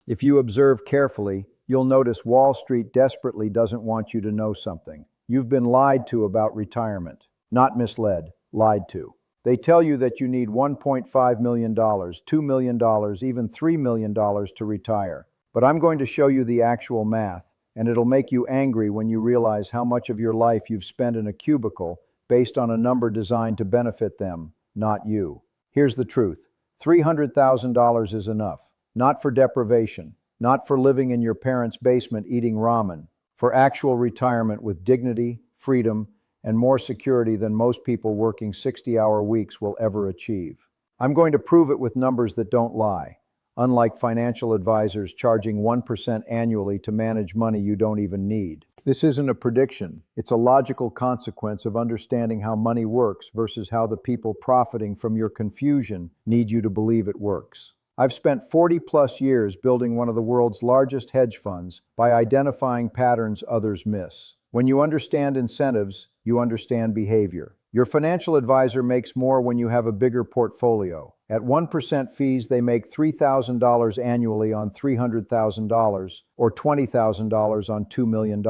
If you observe carefully, you'll notice Wall Street desperately doesn't want you to know something. You've been lied to about retirement. Not misled, lied to. They tell you that you need $1.5 million, $2 million, even $3 million to retire. But I'm going to show you the actual math, and it'll make you angry when you realize how much of your life you've spent in a cubicle based on a number designed to benefit them, not you. Here's the truth. $300,000 is enough. Not for deprivation, not for living in your parents' basement eating ramen, for actual retirement with dignity, freedom, and more security than most people working 60-hour weeks will ever achieve. I'm going to prove it with numbers that don't lie, unlike financial advisors charging 1% annually to manage money you don't even need. This isn't a prediction. It's a logical consequence of understanding how money works versus how the people profiting from your confusion need you to believe it works. I've spent 40-plus years building one of the world's largest hedge funds by identifying patterns others miss. When you understand incentives, you understand behavior. Your financial advisor makes more when you have a bigger portfolio. At 1% fees, they make $3,000 annually on $300,000 or $20,000 on $2 million.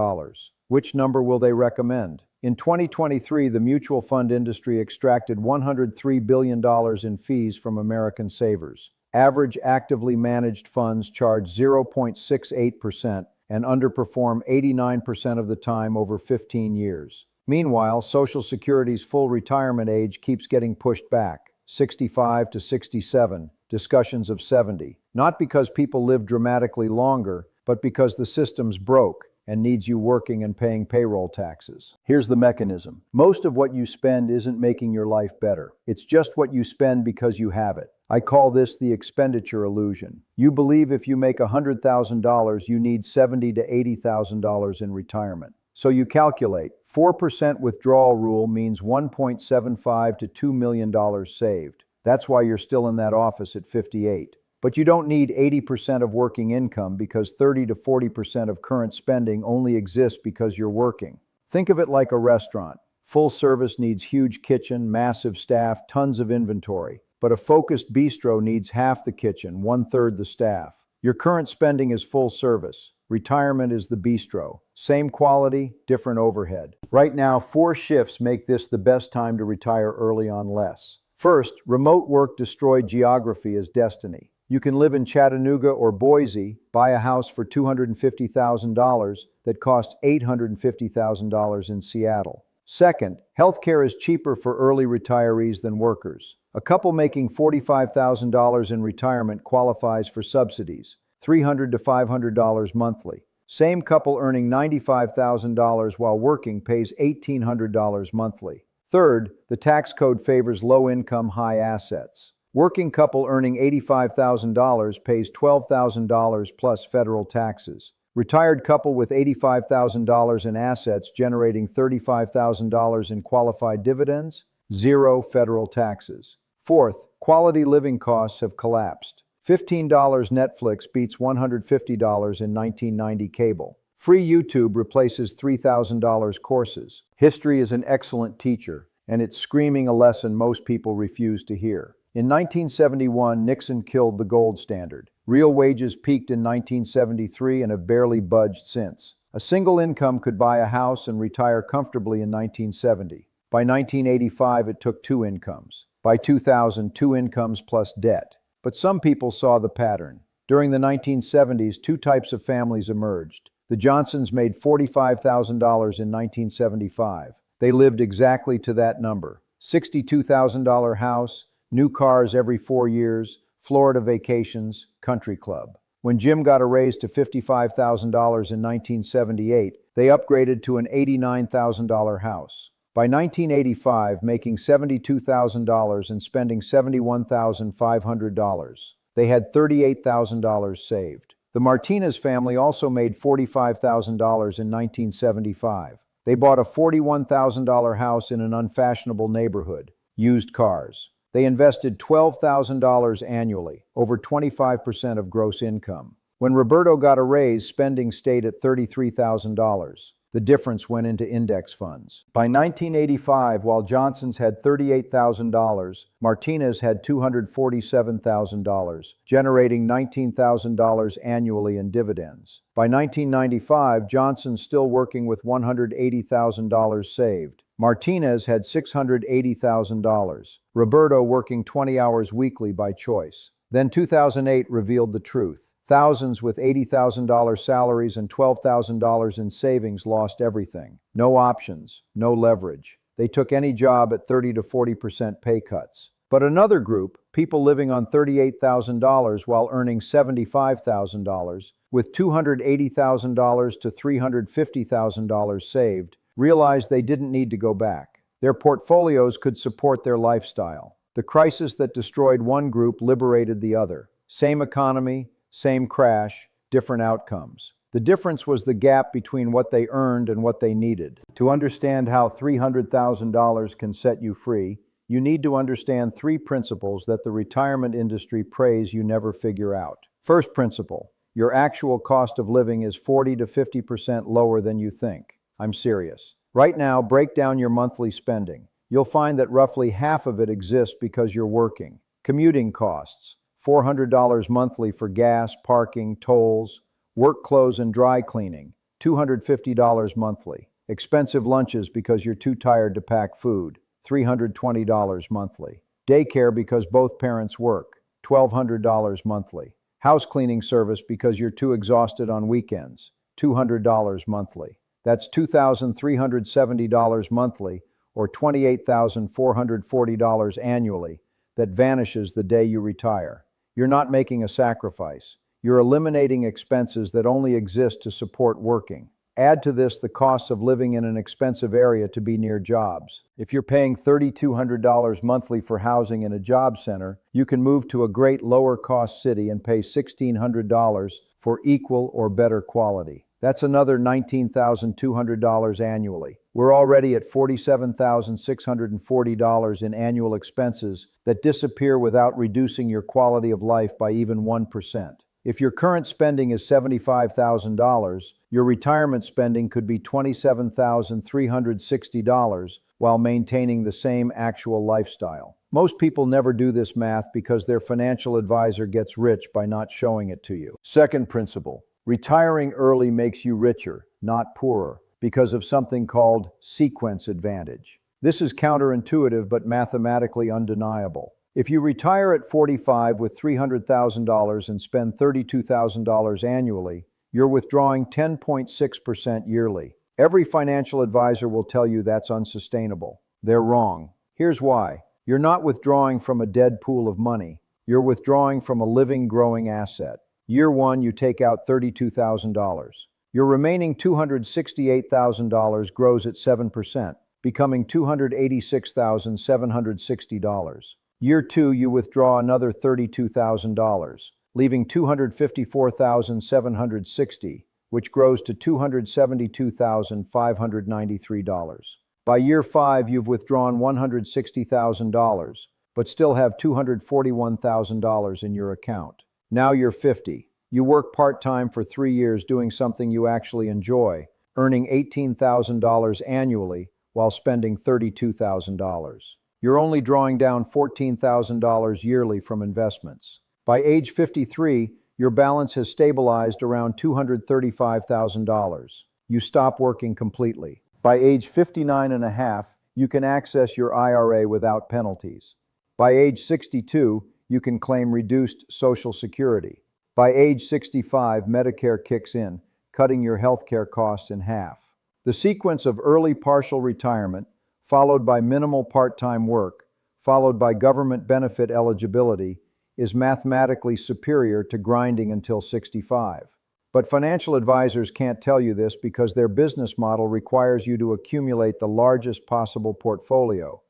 Which number will they recommend? In 2023, the mutual fund industry extracted $103 billion in fees from American savers. Average actively managed funds charge 0.68% and underperform 89% of the time over 15 years. Meanwhile, Social Security's full retirement age keeps getting pushed back, 65 to 67, discussions of 70. Not because people live dramatically longer, but because the system's broke and needs you working and paying payroll taxes. Here's the mechanism. Most of what you spend isn't making your life better. It's just what you spend because you have it. I call this the expenditure illusion. You believe if you make $100,000, you need $70,000 to $80,000 in retirement. So you calculate, 4% withdrawal rule means $1.75 to $2 million saved. That's why you're still in that office at 58. But you don't need 80% of working income because 30 to 40% of current spending only exists because you're working. Think of it like a restaurant. Full service needs huge kitchen, massive staff, tons of inventory. But a focused bistro needs half the kitchen, 1/3 the staff. Your current spending is full service. Retirement is the bistro. Same quality, different overhead. Right now, 4 shifts make this the best time to retire early on less. First, remote work destroyed geography as destiny. You can live in Chattanooga or Boise, buy a house for $250,000 that cost $850,000 in Seattle. Second, healthcare is cheaper for early retirees than workers. A couple making $45,000 in retirement qualifies for subsidies, $300 to $500 monthly. Same couple earning $95,000 while working pays $1,800 monthly. Third, the tax code favors low-income, high assets. Working couple earning $85,000 pays $12,000 plus federal taxes. Retired couple with $85,000 in assets generating $35,000 in qualified dividends, 0 federal taxes. Fourth, quality living costs have collapsed. $15 Netflix beats $150 in 1990 cable. Free YouTube replaces $3,000 courses. History is an excellent teacher, and it's screaming a lesson most people refuse to hear. In 1971, Nixon killed the gold standard. Real wages peaked in 1973 and have barely budged since. A single income could buy a house and retire comfortably in 1970. By 1985, it took 2 incomes. By 2000, 2 incomes plus debt. But some people saw the pattern. During the 1970s, 2 types of families emerged. The Johnsons made $45,000 in 1975. They lived exactly to that number. $62,000 house, new cars every 4 years, Florida vacations, country club. When Jim got a raise to $55,000 in 1978, they upgraded to an $89,000 house. By 1985, making $72,000 and spending $71,500, they had $38,000 saved. The Martinez family also made $45,000 in 1975. They bought a $41,000 house in an unfashionable neighborhood, used cars. They invested $12,000 annually, over 25% of gross income. When Roberto got a raise, spending stayed at $33,000. The difference went into index funds. By 1985, while Johnson's had $38,000, Martinez had $247,000, generating $19,000 annually in dividends. By 1995, Johnson's still working with $180,000 saved. Martinez had $680,000. Roberto working 20 hours weekly by choice. Then 2008 revealed the truth. Thousands with $80,000 salaries and $12,000 in savings lost everything. No options, no leverage. They took any job at 30 to 40% pay cuts. But another group, people living on $38,000 while earning $75,000, with $280,000 to $350,000 saved, realized they didn't need to go back. Their portfolios could support their lifestyle. The crisis that destroyed one group liberated the other. Same economy, same crash, different outcomes. The difference was the gap between what they earned and what they needed. To understand how $300,000 can set you free, you need to understand three principles that the retirement industry prays you never figure out. First principle, your actual cost of living is 40 to 50% lower than you think. I'm serious. Right now, break down your monthly spending. You'll find that roughly half of it exists because you're working. Commuting costs, $400 monthly for gas, parking, tolls, work clothes and dry cleaning, $250 monthly. Expensive lunches because you're too tired to pack food, $320 monthly. Daycare because both parents work, $1,200 monthly. House cleaning service because you're too exhausted on weekends, $200 monthly. That's $2,370 monthly, or $28,440 annually, that vanishes the day you retire. You're not making a sacrifice. You're eliminating expenses that only exist to support working. Add to this the costs of living in an expensive area to be near jobs. If you're paying $3,200 monthly for housing in a job center, you can move to a great lower-cost city and pay $1,600 for equal or better quality. That's another $19,200 annually. We're already at $47,640 in annual expenses that disappear without reducing your quality of life by even 1%. If your current spending is $75,000, your retirement spending could be $27,360 while maintaining the same actual lifestyle. Most people never do this math because their financial advisor gets rich by not showing it to you. Second principle. Retiring early makes you richer, not poorer, because of something called sequence advantage. This is counterintuitive but mathematically undeniable. If you retire at 45 with $300,000 and spend $32,000 annually, you're withdrawing 10.6% yearly. Every financial advisor will tell you that's unsustainable. They're wrong. Here's why. You're not withdrawing from a dead pool of money. You're withdrawing from a living, growing asset. Year one, you take out $32,000. Your remaining $268,000 grows at 7%, becoming $286,760. Year two, you withdraw another $32,000, leaving $254,760, which grows to $272,593. By year five, you've withdrawn $160,000, but still have $241,000 in your account. Now you're 50. You work part-time for 3 years doing something you actually enjoy, earning $18,000 annually while spending $32,000. You're only drawing down $14,000 yearly from investments. By age 53, your balance has stabilized around $235,000. You stop working completely. By age 59 and a half, you can access your IRA without penalties. By age 62, you can claim reduced Social Security. By age 65, Medicare kicks in, cutting your healthcare costs in half. The sequence of early partial retirement, followed by minimal part-time work, followed by government benefit eligibility, is mathematically superior to grinding until 65. But financial advisors can't tell you this because their business model requires you to accumulate the largest possible portfolio,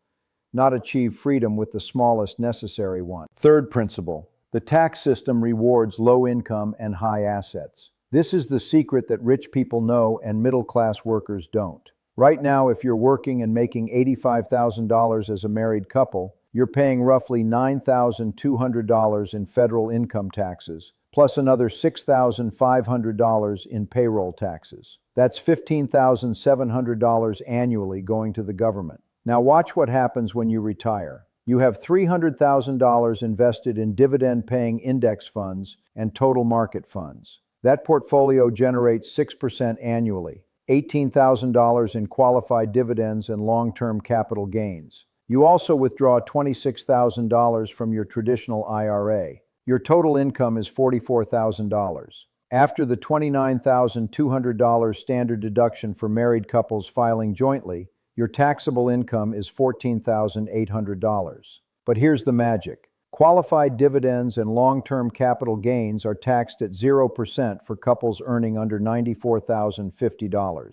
not achieve freedom with the smallest necessary one. Third principle, the tax system rewards low income and high assets. This is the secret that rich people know and middle-class workers don't. Right now, if you're working and making $85,000 as a married couple, you're paying roughly $9,200 in federal income taxes, plus another $6,500 in payroll taxes. That's $15,700 annually going to the government. Now watch what happens when you retire. You have $300,000 invested in dividend-paying index funds and total market funds. That portfolio generates 6% annually, $18,000 in qualified dividends and long-term capital gains. You also withdraw $26,000 from your traditional IRA. Your total income is $44,000. After the $29,200 standard deduction for married couples filing jointly, your taxable income is $14,800. But here's the magic. Qualified dividends and long-term capital gains are taxed at 0% for couples earning under $94,050.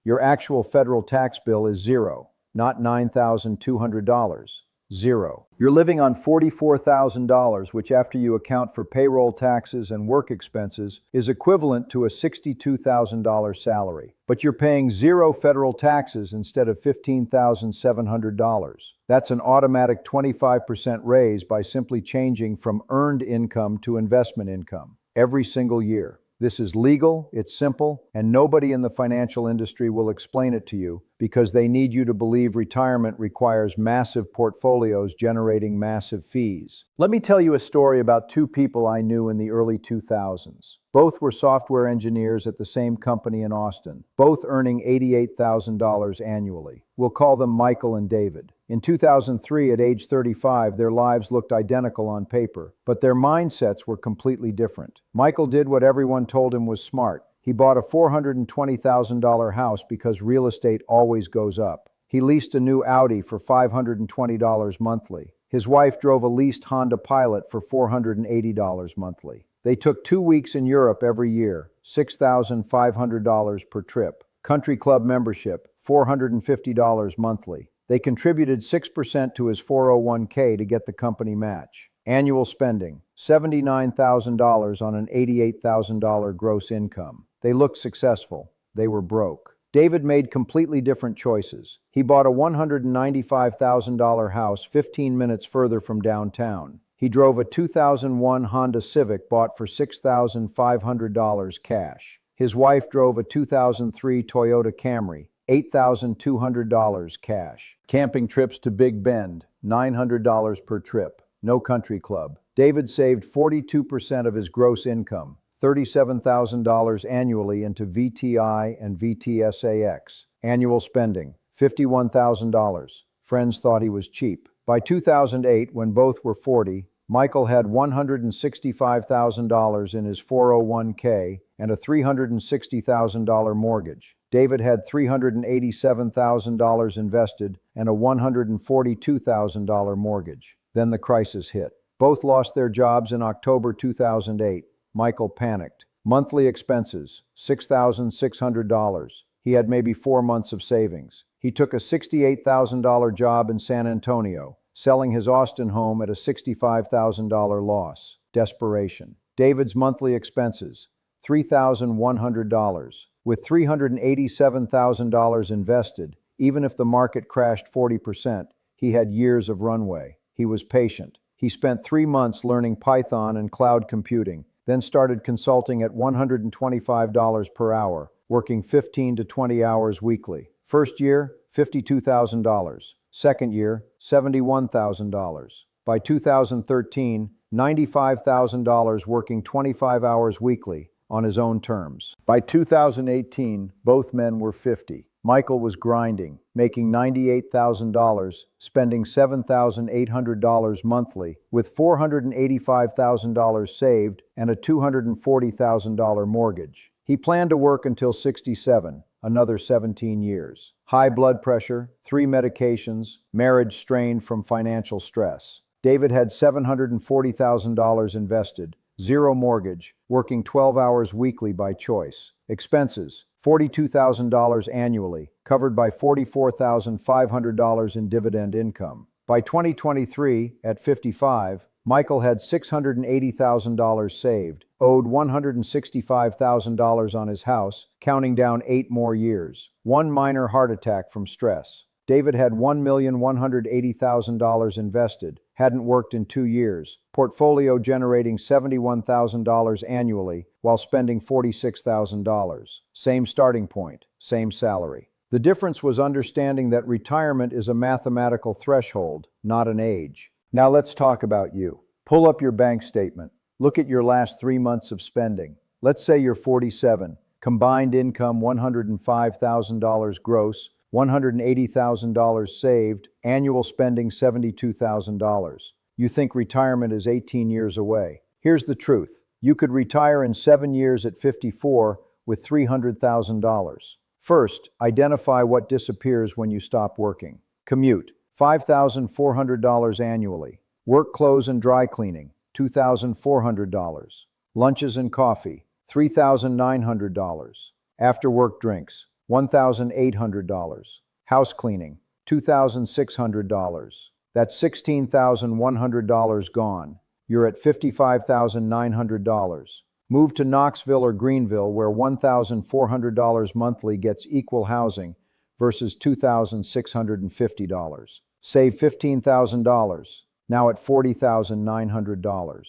Your actual federal tax bill is zero, not $9,200. Zero. You're living on $44,000, which after you account for payroll taxes and work expenses is equivalent to a $62,000 salary. But you're paying zero federal taxes instead of $15,700. That's an automatic 25% raise by simply changing from earned income to investment income every single year. This is legal, it's simple, and nobody in the financial industry will explain it to you because they need you to believe retirement requires massive portfolios generating massive fees. Let me tell you a story about two people I knew in the early 2000s. Both were software engineers at the same company in Austin, both earning $88,000 annually. We'll call them Michael and David. In 2003, at age 35, their lives looked identical on paper, but their mindsets were completely different. Michael did what everyone told him was smart. He bought a $420,000 house because real estate always goes up. He leased a new Audi for $520 monthly. His wife drove a leased Honda Pilot for $480 monthly. They took 2 weeks in Europe every year, $6,500 per trip. Country club membership, $450 monthly. They contributed 6% to his 401k to get the company match. Annual spending, $79,000 on an $88,000 gross income. They looked successful. They were broke. David made completely different choices. He bought a $195,000 house 15 minutes further from downtown. He drove a 2001 Honda Civic bought for $6,500 cash. His wife drove a 2003 Toyota Camry, $8,200 cash. Camping trips to Big Bend, $900 per trip. No country club. David saved 42% of his gross income, $37,000 annually into VTI and VTSAX. Annual spending, $51,000. Friends thought he was cheap. By 2008, when both were 40, Michael had $165,000 in his 401k and a $360,000 mortgage. David had $387,000 invested and a $142,000 mortgage. Then the crisis hit. Both lost their jobs in October 2008. Michael panicked. Monthly expenses, $6,600. He had maybe 4 months of savings. He took a $68,000 job in San Antonio, selling his Austin home at a $65,000 loss. Desperation. David's monthly expenses, $3,100. With $387,000 invested, even if the market crashed 40%, he had years of runway. He was patient. He spent 3 months learning Python and cloud computing, then started consulting at $125 per hour, working 15 to 20 hours weekly. First year, $52,000. Second year, $71,000. By 2013, $95,000 working 25 hours weekly on his own terms. By 2018, both men were 50. Michael was grinding, making $98,000, spending $7,800 monthly, with $485,000 saved and a $240,000 mortgage. He planned to work until 67, another 17 years. High blood pressure, 3 medications, marriage strained from financial stress. David had $740,000 invested, 0 mortgage, working 12 hours weekly by choice. Expenses, $42,000 annually, covered by $44,500 in dividend income. By 2023, at 55, Michael had $680,000 saved, owed $165,000 on his house, counting down 8 more years. 1 minor heart attack from stress. David had $1,180,000 invested, hadn't worked in 2 years, portfolio generating $71,000 annually, while spending $46,000. Same starting point, same salary. The difference was understanding that retirement is a mathematical threshold, not an age. Now let's talk about you. Pull up your bank statement. Look at your last 3 months of spending. Let's say you're 47. Combined income $105,000 gross, $180,000 saved, annual spending $72,000. You think retirement is 18 years away. Here's the truth. You could retire in 7 years at 54 with $300,000. First, identify what disappears when you stop working. Commute, $5,400 annually. Work clothes and dry cleaning, $2,400. Lunches and coffee, $3,900. After work drinks, $1,800. House cleaning, $2,600. That's $16,100 gone. You're at $55,900. Move to Knoxville or Greenville where $1,400 monthly gets equal housing versus $2,650. Save $15,000, now at $40,900.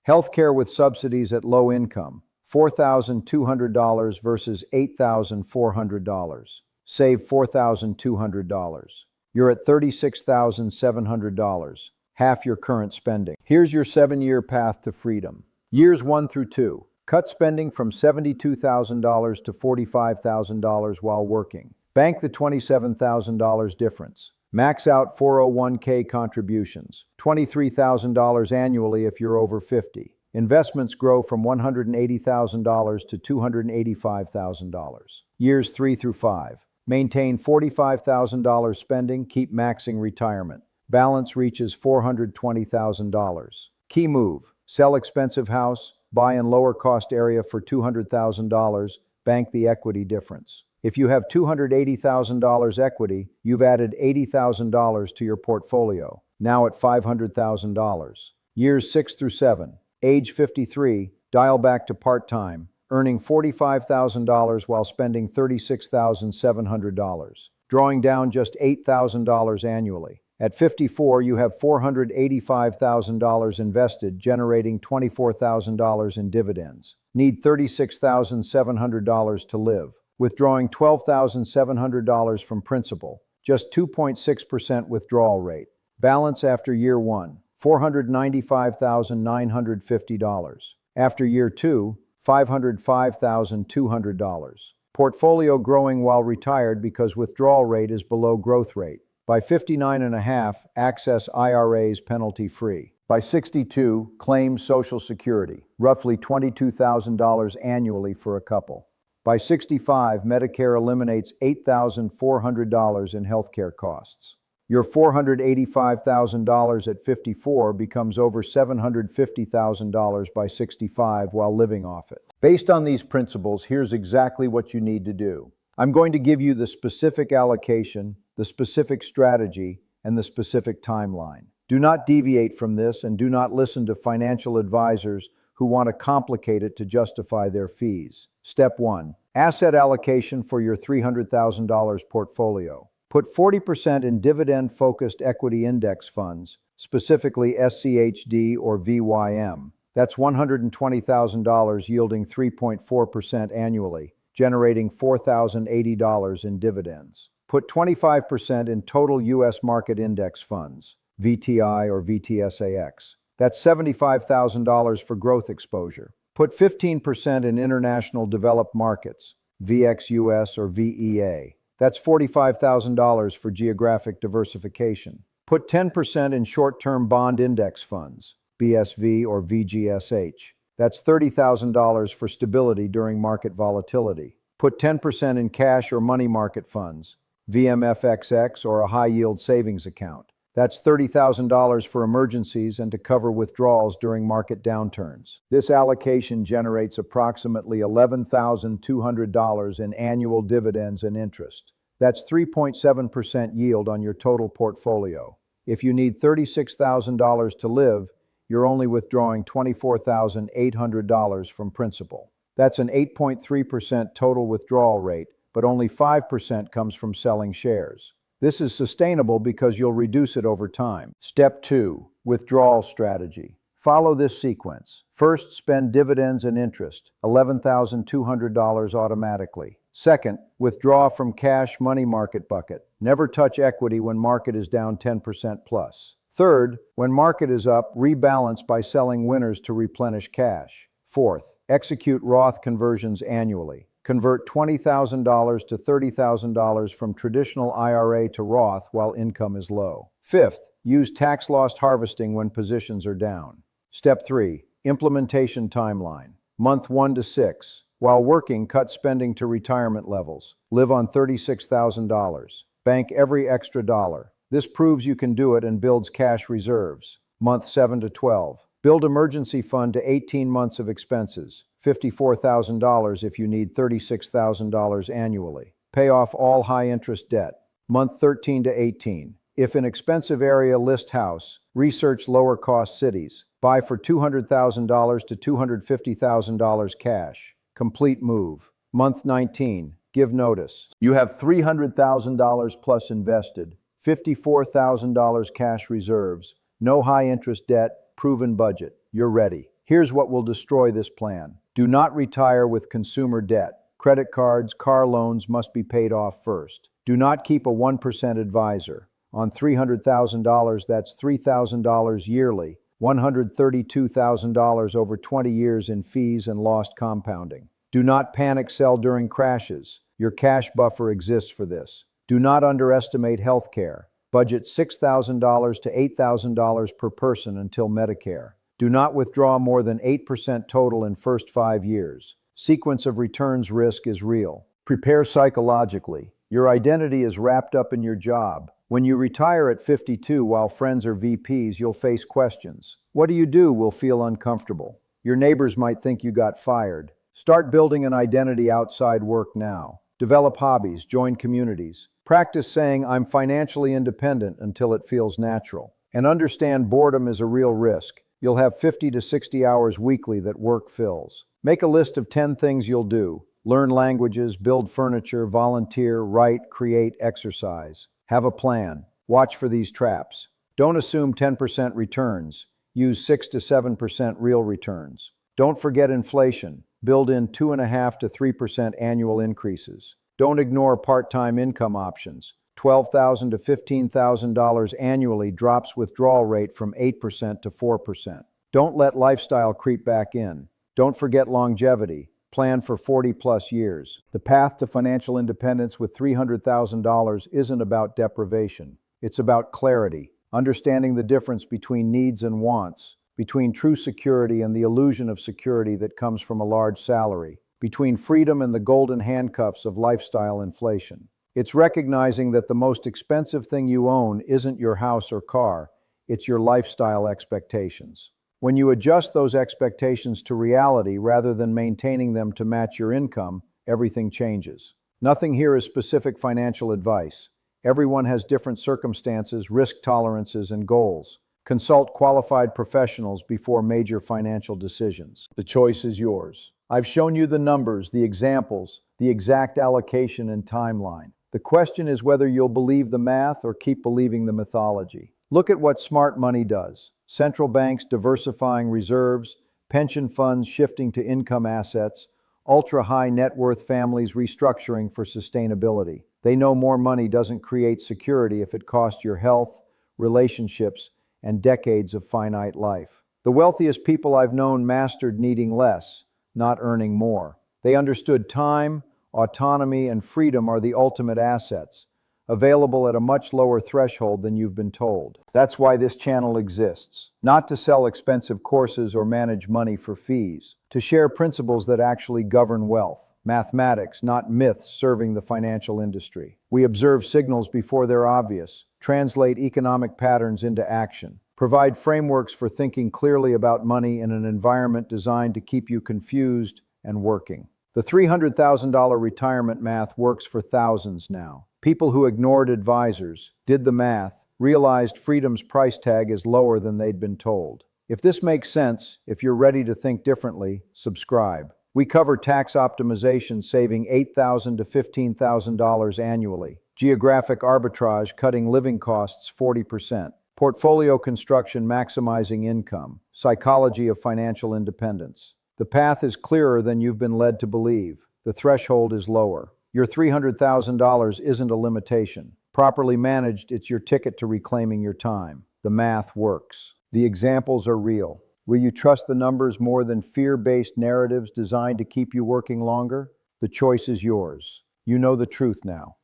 Healthcare with subsidies at low income, $4,200 versus $8,400. Save $4,200. You're at $36,700, half your current spending. Here's your 7-year path to freedom. Years 1 through 2. Cut spending from $72,000 to $45,000 while working. Bank the $27,000 difference. Max out 401k contributions, $23,000 annually if you're over 50. Investments grow from $180,000 to $285,000. Years 3 through 5. Maintain $45,000 spending, keep maxing retirement. Balance reaches $420,000. Key move: sell expensive house, buy in lower cost area for $200,000, bank the equity difference. If you have $280,000 equity, you've added $80,000 to your portfolio, now at $500,000. Years 6 through 7. Age 53, dial back to part-time, earning $45,000 while spending $36,700, drawing down just $8,000 annually. At 54, you have $485,000 invested, generating $24,000 in dividends. Need $36,700 to live, withdrawing $12,700 from principal, just 2.6% withdrawal rate. Balance after year 1, $495,950. After year 2, $505,200. Portfolio growing while retired because withdrawal rate is below growth rate. By 59.5, access IRAs penalty-free. By 62, claim Social Security, roughly $22,000 annually for a couple. By 65, Medicare eliminates $8,400 in healthcare costs. Your $485,000 at 54 becomes over $750,000 by 65 while living off it. Based on these principles, here's exactly what you need to do. I'm going to give you the specific allocation, the specific strategy, and the specific timeline. Do not deviate from this and do not listen to financial advisors who want to complicate it to justify their fees. Step 1. Asset allocation for your $300,000 portfolio. Put 40% in dividend-focused equity index funds, specifically SCHD or VYM. That's $120,000 yielding 3.4% annually, generating $4,080 in dividends. Put 25% in total U.S. market index funds, VTI or VTSAX. That's $75,000 for growth exposure. Put 15% in international developed markets, VXUS or VEA. That's $45,000 for geographic diversification. Put 10% in short-term bond index funds, BSV or VGSH. That's $30,000 for stability during market volatility. Put 10% in cash or money market funds, VMFXX or a high-yield savings account. That's $30,000 for emergencies and to cover withdrawals during market downturns. This allocation generates approximately $11,200 in annual dividends and interest. That's 3.7% yield on your total portfolio. If you need $36,000 to live, you're only withdrawing $24,800 from principal. That's an 8.3% total withdrawal rate, but only 5% comes from selling shares. This is sustainable because you'll reduce it over time. Step 2. Withdrawal strategy. Follow this sequence. First, spend dividends and interest, $11,200 automatically. Second, withdraw from cash money market bucket. Never touch equity when market is down 10% plus. Third, when market is up, rebalance by selling winners to replenish cash. Fourth, execute Roth conversions annually. Convert $20,000 to $30,000 from traditional IRA to Roth while income is low. Fifth, use tax loss harvesting when positions are down. Step 3, implementation timeline. Month 1 to 6. While working, cut spending to retirement levels. Live on $36,000. Bank every extra dollar. This proves you can do it and builds cash reserves. Month 7 to 12. Build emergency fund to 18 months of expenses. $54,000 if you need $36,000 annually. Pay off all high-interest debt. Month 13 to 18. If in expensive area, list house. Research lower-cost cities. Buy for $200,000 to $250,000 cash. Complete move. Month 19. Give notice. You have $300,000 plus invested. $54,000 cash reserves. No high-interest debt. Proven budget. You're ready. Here's what will destroy this plan. Do not retire with consumer debt. Credit cards, car loans must be paid off first. Do not keep a 1% advisor. On $300,000, that's $3,000 yearly, $132,000 over 20 years in fees and lost compounding. Do not panic sell during crashes. Your cash buffer exists for this. Do not underestimate health care. Budget $6,000 to $8,000 per person until Medicare. Do not withdraw more than 8% total in first 5 years. Sequence of returns risk is real. Prepare psychologically. Your identity is wrapped up in your job. When you retire at 52 while friends are VPs, you'll face questions. What do you do will feel uncomfortable. Your neighbors might think you got fired. Start building an identity outside work now. Develop hobbies, join communities. Practice saying, I'm financially independent until it feels natural. And understand boredom is a real risk. You'll have 50 to 60 hours weekly that work fills. Make a list of 10 things you'll do. Learn languages, build furniture, volunteer, write, create, exercise. Have a plan. Watch for these traps. Don't assume 10% returns. Use 6 to 7% real returns. Don't forget inflation. Build in 2.5 to 3% annual increases. Don't ignore part-time income options. $12,000 to $15,000 annually drops withdrawal rate from 8% to 4%. Don't let lifestyle creep back in. Don't forget longevity. Plan for 40-plus years. The path to financial independence with $300,000 isn't about deprivation. It's about clarity, understanding the difference between needs and wants, between true security and the illusion of security that comes from a large salary, between freedom and the golden handcuffs of lifestyle inflation. It's recognizing that the most expensive thing you own isn't your house or car, it's your lifestyle expectations. When you adjust those expectations to reality rather than maintaining them to match your income, everything changes. Nothing here is specific financial advice. Everyone has different circumstances, risk tolerances, and goals. Consult qualified professionals before major financial decisions. The choice is yours. I've shown you the numbers, the examples, the exact allocation and timeline. The question is whether you'll believe the math or keep believing the mythology. Look at what smart money does. Central banks diversifying reserves, pension funds shifting to income assets, ultra-high net worth families restructuring for sustainability. They know more money doesn't create security if it costs your health, relationships, and decades of finite life. The wealthiest people I've known mastered needing less, not earning more. They understood time, autonomy, and freedom are the ultimate assets, available at a much lower threshold than you've been told. That's why this channel exists. Not to sell expensive courses or manage money for fees. To share principles that actually govern wealth. Mathematics, not myths serving the financial industry. We observe signals before they're obvious. Translate economic patterns into action. Provide frameworks for thinking clearly about money in an environment designed to keep you confused and working. The $300,000 retirement math works for thousands now. People who ignored advisors, did the math, realized freedom's price tag is lower than they'd been told. If this makes sense, if you're ready to think differently, subscribe. We cover tax optimization saving $8,000 to $15,000 annually, geographic arbitrage cutting living costs 40%, Portfolio construction, maximizing income, psychology of financial independence. The path is clearer than you've been led to believe. The threshold is lower. Your $300,000 isn't a limitation. Properly managed, it's your ticket to reclaiming your time. The math works. The examples are real. Will you trust the numbers more than fear-based narratives designed to keep you working longer? The choice is yours. You know the truth now.